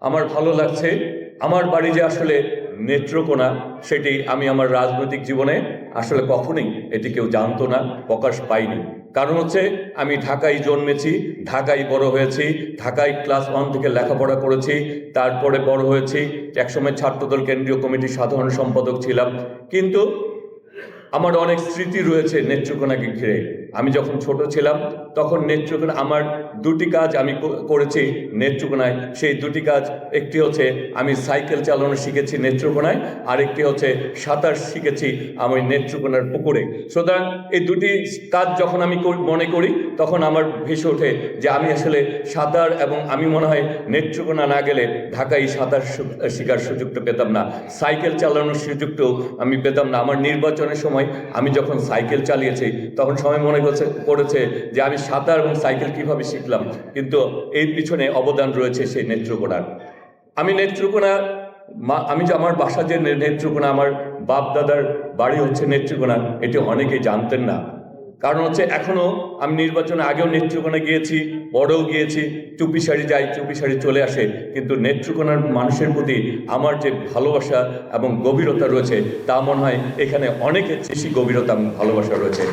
আমার ভালো লাগছে। আমার বাড়ি যে আসলে নেত্রকোনা, সেটি আমি আমার রাজনৈতিক জীবনে আসলে কখনোই এটি কেউ জানতো না, প্রকাশ পাইনি। কারণ হচ্ছে আমি ঢাকায় জন্মেছি, ঢাকায় বড় হয়েছি, ঢাকায় ক্লাস 1 থেকে লেখাপড়া করেছি, তারপরে বড় হয়েছি, একসময় ছাত্রদল কেন্দ্রীয় কমিটির সাধারণ সম্পাদক ছিলাম। কিন্তু আমার অনেক স্মৃতি রয়েছে নেত্রকোনাকে ঘিরে। আমি যখন ছোট ছিলাম তখন নেত্রকোনা আমার দুটি কাজ আমি করেছি নেত্রকোনায়। সেই দুটি কাজ, একটি হচ্ছে আমি সাইকেল চালানো শিখেছি নেত্রকোনায়, আরেকটি হচ্ছে সাঁতার শিখেছি আমি নেত্রকোনার পুকুরে। সুতরাং এই দুটি কাজ যখন আমি মনে করি তখন আমার ভেসে ওঠে যে আমি আসলে সাঁতার, এবং আমি মনে হয় নেত্রকোনা না গেলে ঢাকায় সাঁতার শেখার সুযোগটা পেতাম না, সাইকেল চালানোর সুযোগটাও আমি পেতাম না। আমার নির্বাচনের সময় আমি যখন সাইকেল চালিয়েছি তখন সবাই মনে করেছে যে আমি সাঁতার এবং সাইকেল কিভাবে শিখলাম, কিন্তু এর পিছনে অবদান রয়েছে সেই নেত্রকোনার। আমি নেত্রকোনা, আমি যে আমার বাসা যে নেত্রকোনা, আমার বাপ দাদার বাড়ি হচ্ছে নেত্রকোনা, এটি অনেকেই জানতেন না। কারণ হচ্ছে এখনও আমি নির্বাচনে আগেও নেত্রকোনা গিয়েছি, বড়ও গিয়েছি, চুপি সারি যাই, চুপি সারি চলে আসে, কিন্তু নেত্রকোনার মানুষের প্রতি আমার যে ভালোবাসা এবং গভীরতা রয়েছে তা মনে হয় এখানে অনেকের বেশি গভীরতা এবং ভালোবাসা রয়েছে।